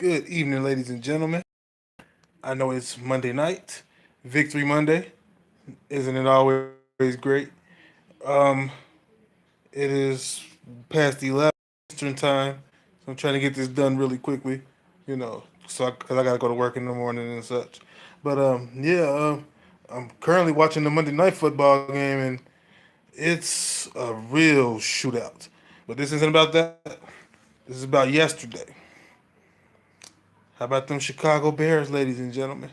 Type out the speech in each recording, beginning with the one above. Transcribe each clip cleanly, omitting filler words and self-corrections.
Good evening, ladies and gentlemen. I know it's Monday night, Victory Monday. Isn't it always great? Um, it is past 11 Eastern time, so I'm trying to get this done really quickly, because I got to go to work in the morning and such. But I'm currently watching the Monday Night Football game, and it's a real shootout. But this isn't about that. This is about yesterday. How about them Chicago Bears, ladies and gentlemen?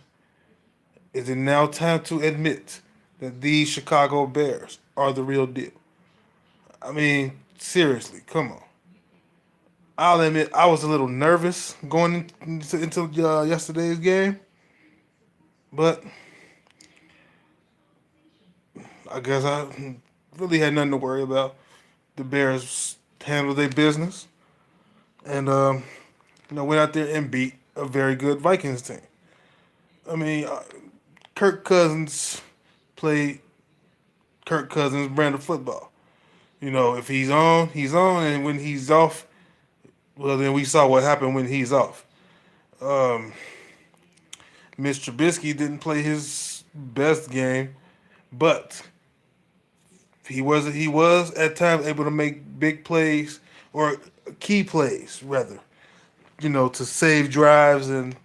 Is it now time to admit that these Chicago Bears are the real deal? I mean, seriously, come on. I'll admit I was a little nervous going into yesterday's game, but I guess I really had nothing to worry about. The Bears handled their business and went out there and beat a very good Vikings team. I mean, Kirk Cousins played Kirk Cousins brand of football. If he's on, he's on, and when he's off, well, then we saw what happened when he's off. Um, Mr. Trubisky didn't play his best game, but he was at times able to make big plays or key plays rather. To save drives and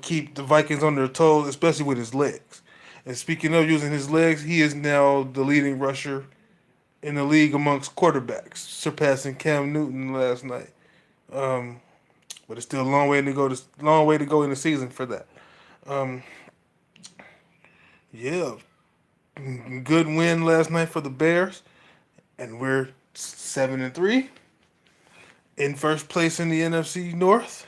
keep the Vikings on their toes, especially with his legs. And speaking of using his legs, he is now the leading rusher in the league amongst quarterbacks, surpassing Cam Newton last night. Um, but it's still a long way to go. Long way to go in the season for that. Um, yeah, good win last night for the Bears, and we're 7-3 in first place in the NFC North.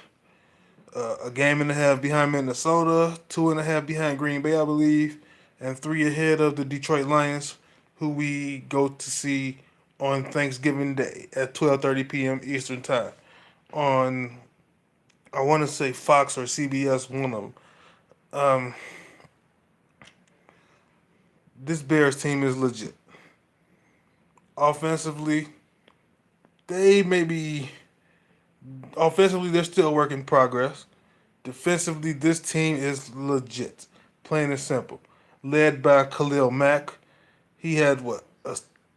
A game and a half behind Minnesota, two and a half behind Green Bay, I believe, and three ahead of the Detroit Lions, who we go to see on Thanksgiving Day at 12:30 p.m. Eastern Time on, I want to say, Fox or CBS, one of them. Um, this Bears team is legit. Offensively, they may be offensively they're still a work in progress. Defensively, this team is legit, plain and simple. Led by Khalil Mack, he had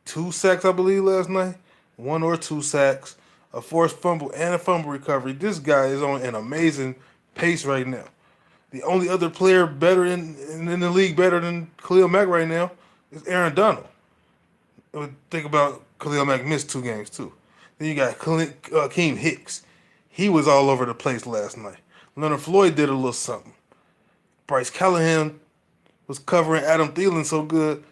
two sacks I believe last night, one or two sacks, a forced fumble and a fumble recovery. This guy is on an amazing pace right now. The only other player better in the league better than Khalil Mack right now is Aaron Donald. Think about Khalil Mack missed two games too. Then you got Akeem Hicks. He was all over the place last night. Leonard Floyd did a little something. Bryce Callahan was covering Adam Thielen so good.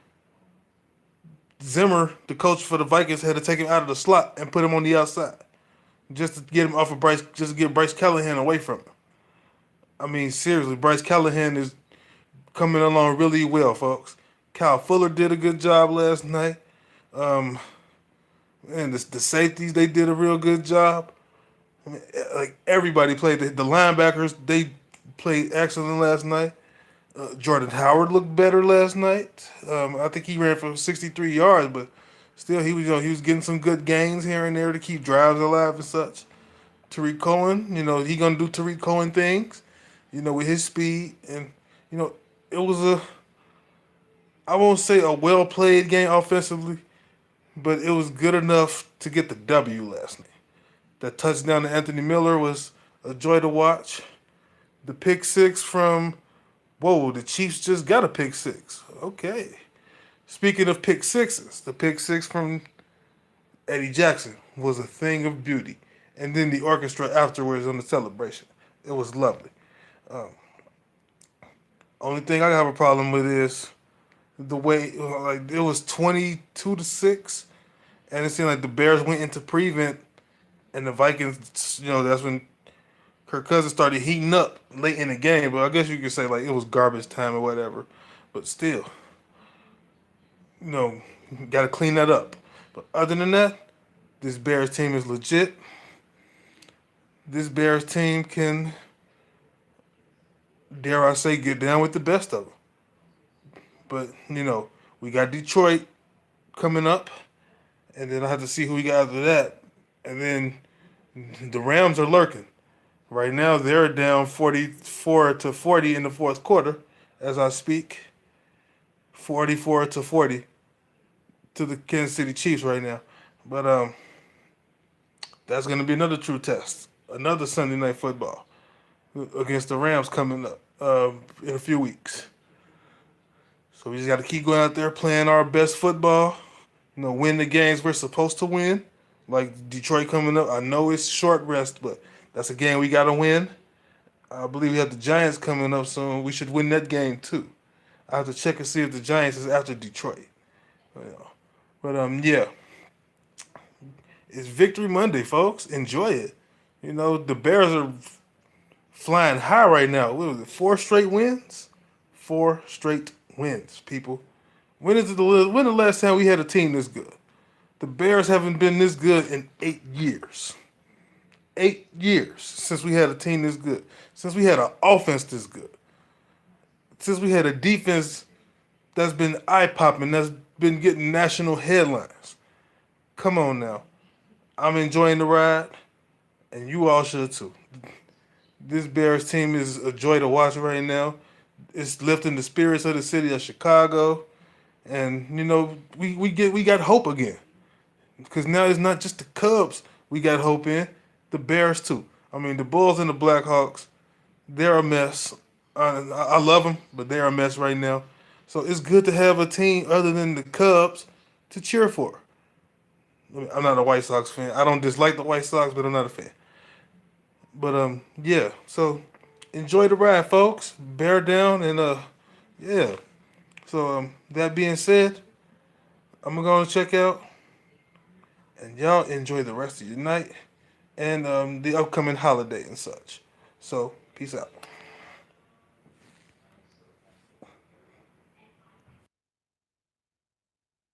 Zimmer, the coach for the Vikings, had to take him out of the slot and put him on the outside just to get him off of Bryce, just to get Bryce Callahan away from him. I mean, seriously, Bryce Callahan is coming along really well, folks. Kyle Fuller did a good job last night. Um, and the safeties, they did a real good job. I mean, like everybody played. The linebackers, they played excellent last night. Jordan Howard looked better last night. I think he ran for 63 yards, but still, he was getting some good gains here and there to keep drives alive and such. Tariq Cohen, he gonna do Tariq Cohen things, with his speed and you know it was I won't say a well played game offensively, but it was good enough to get the W last night. That touchdown to Anthony Miller was a joy to watch. The pick six from, whoa, the Chiefs just got a pick six. Okay. Speaking of pick sixes, the pick six from Eddie Jackson was a thing of beauty. And then the orchestra afterwards on the celebration. It was lovely. Um, Only thing I have a problem with is the way, like, it was 22-6, and it seemed like the Bears went into prevent, and the Vikings, that's when Kirk Cousins started heating up late in the game. But I guess you could say like it was garbage time or whatever. But still, you know, got to clean that up. But other than that, this Bears team is legit. This Bears team can, dare I say, get down with the best of them. But we got Detroit coming up, and then I have to see who we got after that. And then the Rams are lurking. Right now, they're down 44-40 in the fourth quarter, as I speak. 44-40 to the Kansas City Chiefs right now. But that's going to be another true test. Another Sunday night football against the Rams coming up in a few weeks. So we just got to keep going out there playing our best football. Win the games we're supposed to win. Like Detroit coming up. I know it's short rest, but that's a game we got to win. I believe we have the Giants coming up soon. We should win that game too. I have to check and see if the Giants is after Detroit. But yeah, it's Victory Monday, folks. Enjoy it. The Bears are flying high right now. What was it? 4 straight wins. 4 straight wins, people. When the last time we had a team this good? The Bears haven't been this good in 8 years. 8 years since we had a team this good. Since we had an offense this good. Since we had a defense that's been eye popping, that's been getting national headlines. Come on now. I'm enjoying the ride, and you all should too. This Bears team is a joy to watch right now. It's lifting the spirits of the city of Chicago, and we got hope again. Because now it's not just the Cubs we got hope in, the Bears too. I mean, the Bulls and the Blackhawks, they're a mess. I love them, but they're a mess right now. So it's good to have a team other than the Cubs to cheer for. I'm not a White Sox fan. I don't dislike the White Sox, but I'm not a fan. But yeah. So enjoy the ride, folks. Bear down and yeah. So that being said, I'm gonna check out, and y'all enjoy the rest of your night and the upcoming holiday and such. So peace out.